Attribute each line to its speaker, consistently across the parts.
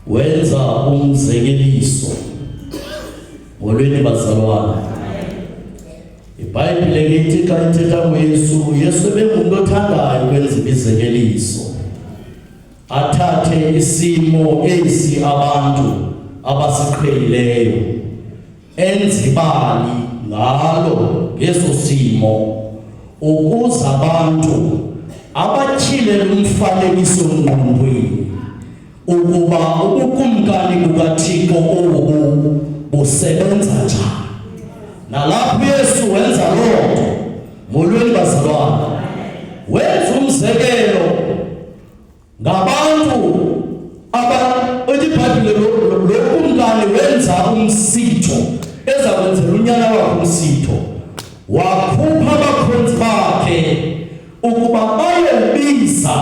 Speaker 1: wenza umzekeliso. Molweni bazalwane. iBhayibhile lithi xa ithetha ngoYesu, Yesu ebengumuntu othandayo ukwenza imizekeliso. Athathe isimo esi abantu abasiqhelileyo enze ibali ngalo ngeso simo, ukuze abantu abatyhile umfanekiso ngqondweni ukuba ubukumkani bukaThixo obu busebenza njani. Nalapho Yesu wenza loo nto. Molweni bazalwane. Wenza umzekelo ngabantu iBhayibhile lo kumkani wenza umsitho ezakwenzela unyana wakhe umsitho. Wakhupha abakhonzi bakhe ukuba bayebiza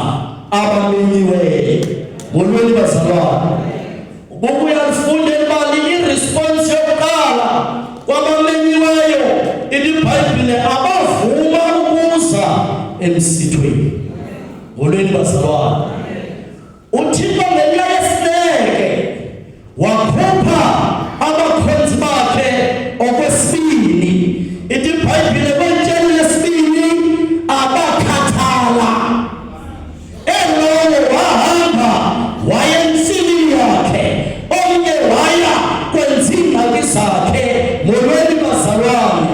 Speaker 1: abamenyiweyo. Molweni bazalwane. Bokuyafunda imali iresponse yokuqala kwabamenyiweyo. iBhayibhile abavuma ukuza emsithweni. Molweni bazalwane. uThixo ngenxa yesineke wakhupha abakhonzi bakhe okwesibini. iBhayibhile kwentshelwe lesibini abakhathala. Elowo wahamba waya emsini yakhe, omnye waya kwenza iingxaki zakhe. Molweni bazalwane.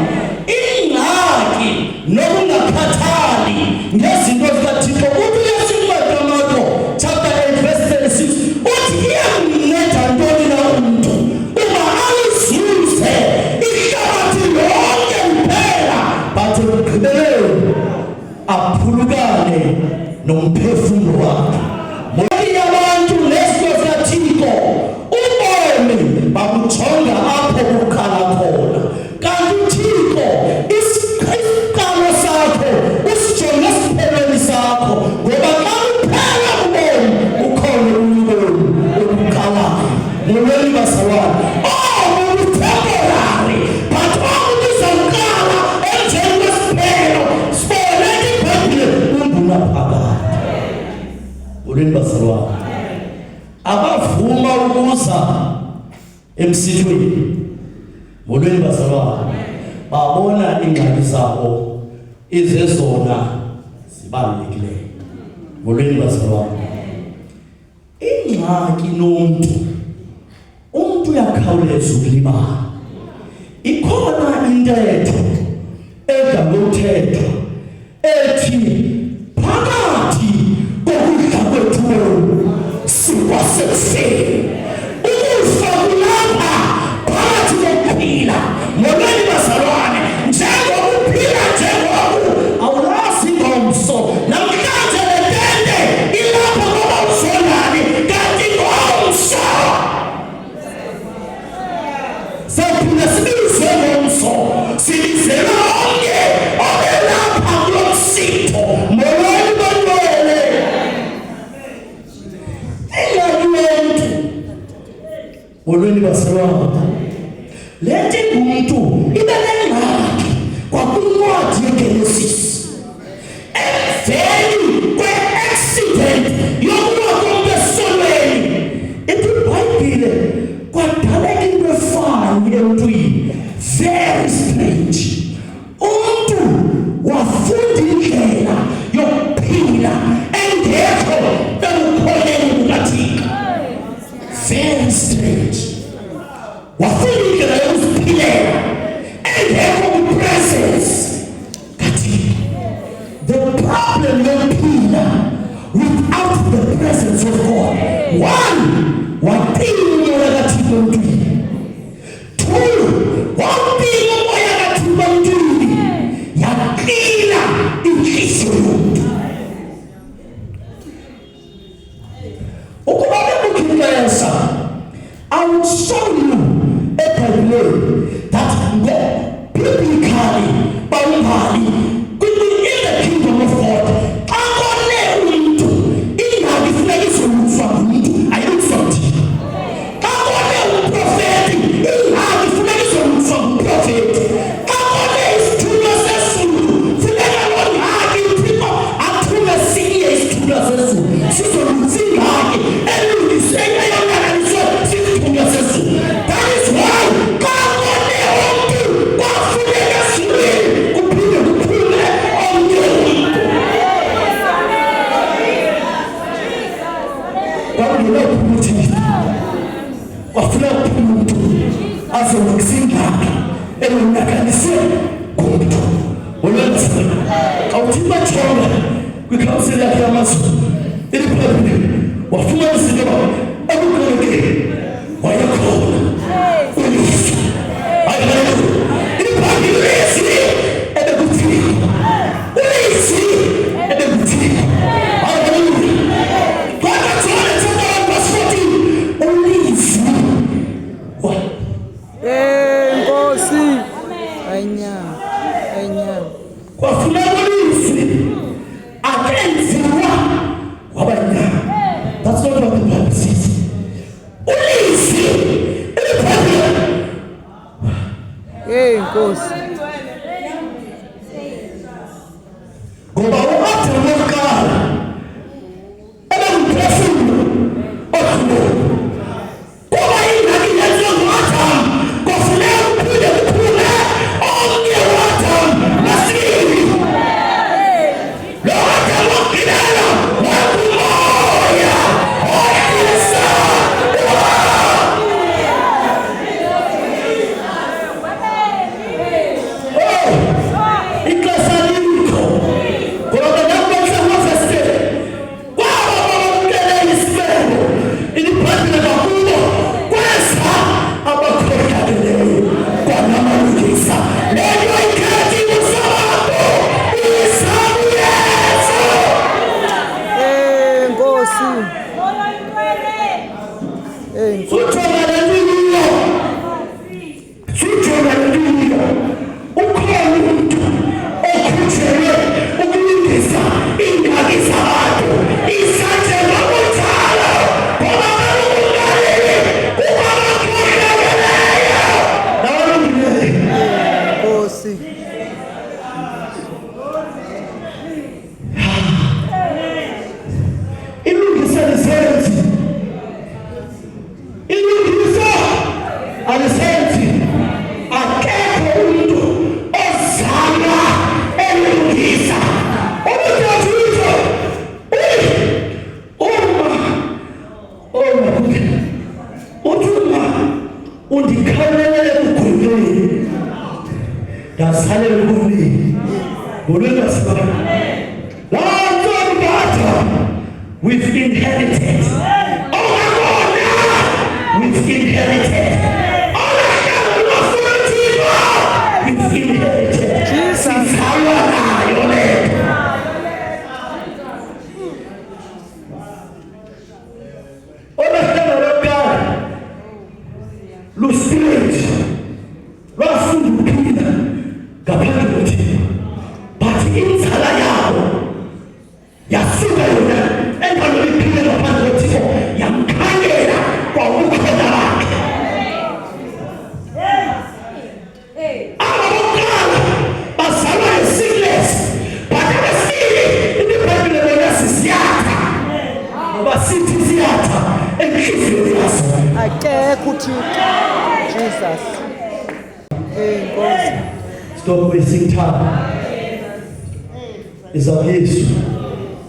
Speaker 1: Ingxaki nokungakhathali ngezinto zikaThixo uthi uyasinceda Marko chapter 8 verse 36 uthi iyamnceda ntoni na umntu uba alizuze ihlabathi lonke liphela but ekugqibeleni aphulukane nomphefumlo wakhe. Molweni abantu nezinto zikaThixo ubomi babujonga apho bukhala khona, kanti uThixo isiqalo sakho usijonge esiphelweni sakho, ngoba xa uphela ubomi ukhona ubomi obuqalayo. Molweni bazalwane. Temporary, but uzawuqala emveni kwesiphelo. Siboleka iBhayibhile ungunaphakade. Molweni bazalwane. Abavuma ukuza emsithweni. Molweni bazalwane. Babona ingxaki zabo izezona zibalulekileyo. Molweni bazalwane. Ingxaki nomntu, umntu uyakhawuleza ukulibala. Ikhona intetho edla ngokuthethwa ethi phakathi kokudla kwethu sikwasekuseni. Ukufa kulapha phakathi kokuphila. Molweni bazalwane. Njengokuphila njengoku awulazi ngomso. Namhlanje le tende ilapha ngoba uzonani, kanti ngomso sawuphinde sibize ngomso. Sibizela onke obelapha kulo msitho. Molweni bantwana. Molweni bazalwane. Lethi ngumuntu ibe nengxaki kwakwincwadi yeGenesis. Emveni kwe-accident yokuwa komntu esonweni, iBhayibhile kwadaleka into efanayo emntwini. Very strange. Umntu wafunda indlela yokuphila engekho ekukholeni kukaThixo. Very strange. Wafunda indlela yokuziphilela engekho kwi-presence kaThixo. The problem yokuphila without the presence of God. One, waphila umoya kaThixo emntwini. Two, waphila umoya kaThixo emntwini yaqila inhliziyo yomntu. Ukuba bekukhileza, I will show you eBhayibhileni that biblically bawumbali in the kingdom of God. Xa kone umuntu ingxaki funeka izolungiswa ngumuntu, ayilungiswa nguThixo. Xa kone umprofeti ingxaki funeka izolungiswa ngumprofeti. Xa kone isithunywa sesulu funeka loo ngxaki uThixo athume sinye isithunywa sesulu sizolungisa ingxaki elungiswe eyonakaliswe ukuthini wafuna umuntu azokuzingaka elonakalise kumuntu olwenza awuthi bathonga kwikhansela yakhe yamazulu eliphambili wafuna izinto akukhonke wayakhona ulisi haleluya eliphambili ulisi ebekuthini ulisi ebekuthini haleluya kodwa thona thona basifati ulisi
Speaker 2: Nkosi anya
Speaker 1: kwafuna ulisi akenziwa wabanya. That's not what the Bible says. Ulisi eliphambili
Speaker 2: Nkosi
Speaker 1: ngoba uAdam nokuqala ebemphefumulo okhulu kuba ingxaki yenziwe nguAdam kwafuneka kuphinde kuphule omnye uAdam nasibili lo Adam wokugqibela wakumoya ophilisa ixesha likho ngoba namhla ngaveste kwaba bamkele isibelo iliphambili kakhulu kwesa abakhohlakeleyo kwanamalungisa leyo ikhathi kusabo isabu yeso
Speaker 2: Nkosi
Speaker 1: suthona lentiliyo suthona lentiliyo ukhona umuntu okhutshelwe ukulungisa ingxaki zabantu isatshela kunjalo ngoba kalungaleli ubabakhohlakeleyo nawalungileyo
Speaker 2: Nkosi
Speaker 1: ilungisa lisenzi ilungisa alisenzi akekho umuntu ozalwa elungisa umuntu athutho uma undikhalele ukugwileni ndasalela ukulini ngolwengasibana laa ntoni bata we've inherited we've inherited we've inherited sizalwa nayo le olahlala lokuqala luspirit lwafunda ukuphila ngaphandle kothina but inzala yabo yasuka yona engalweni iphile ngaphandle kothixo yamkhangela kwaubukhona bakhe ababokuqala bazalwa ne-sickness but abesibili imibhedile bona sisiyatha ngoba sithi siyatha enhliziyweni yaso
Speaker 2: akekho uThixo Jesus Nkosi
Speaker 1: stop wasting time izayesu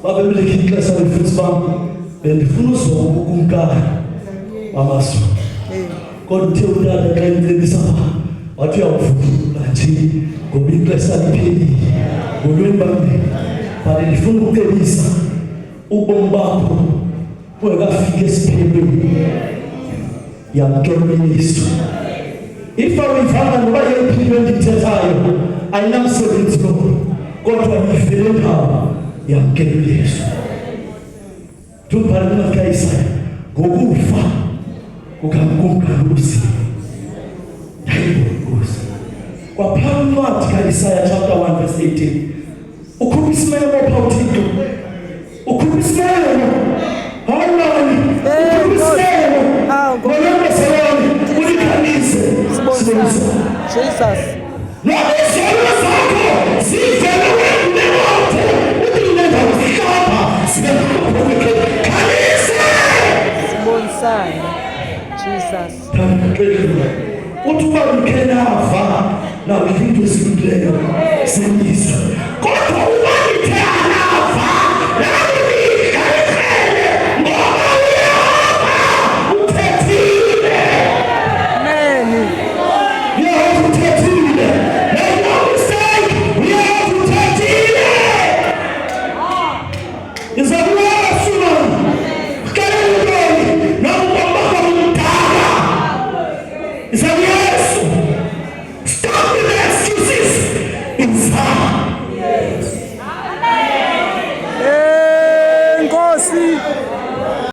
Speaker 1: babemlekhe ixesha lefutsi bam bendifuna uzoba ukumkani bamasu kodwa uthe utata xa imcebisa pha wathi uyawuvula nje ngoba ixesha liphelile ngolweni bami but ndifuna ukucebisa ubomi bakho ungekafiki esiphelweni yamkela uyesu ifa uyivanga ngoba yephilo endithethayo ayinamsebenzi lo kodwa yifele ndawo yamkela uyesu tubhala incwadi kaIsaya ngokufa kukamkhulusi Nkosi kwaphela incwadi kaIsaya chapter 1 verse 18 ukhupha isimemo pha uThixo ukhupha isimemo hawulani ukhupha isimemo ngolombeselwane ulikhanise sibonisa
Speaker 2: Jesus
Speaker 1: Nabezelo zakho zivele wena wote ulinda uzihlapha sibekho khalisa
Speaker 2: sibonisane Jesus
Speaker 1: uthi uba ukhenava nawe into esilungileyo sengisa kodwa uba ithe alava nawe likhalisele ngoba uyava Is that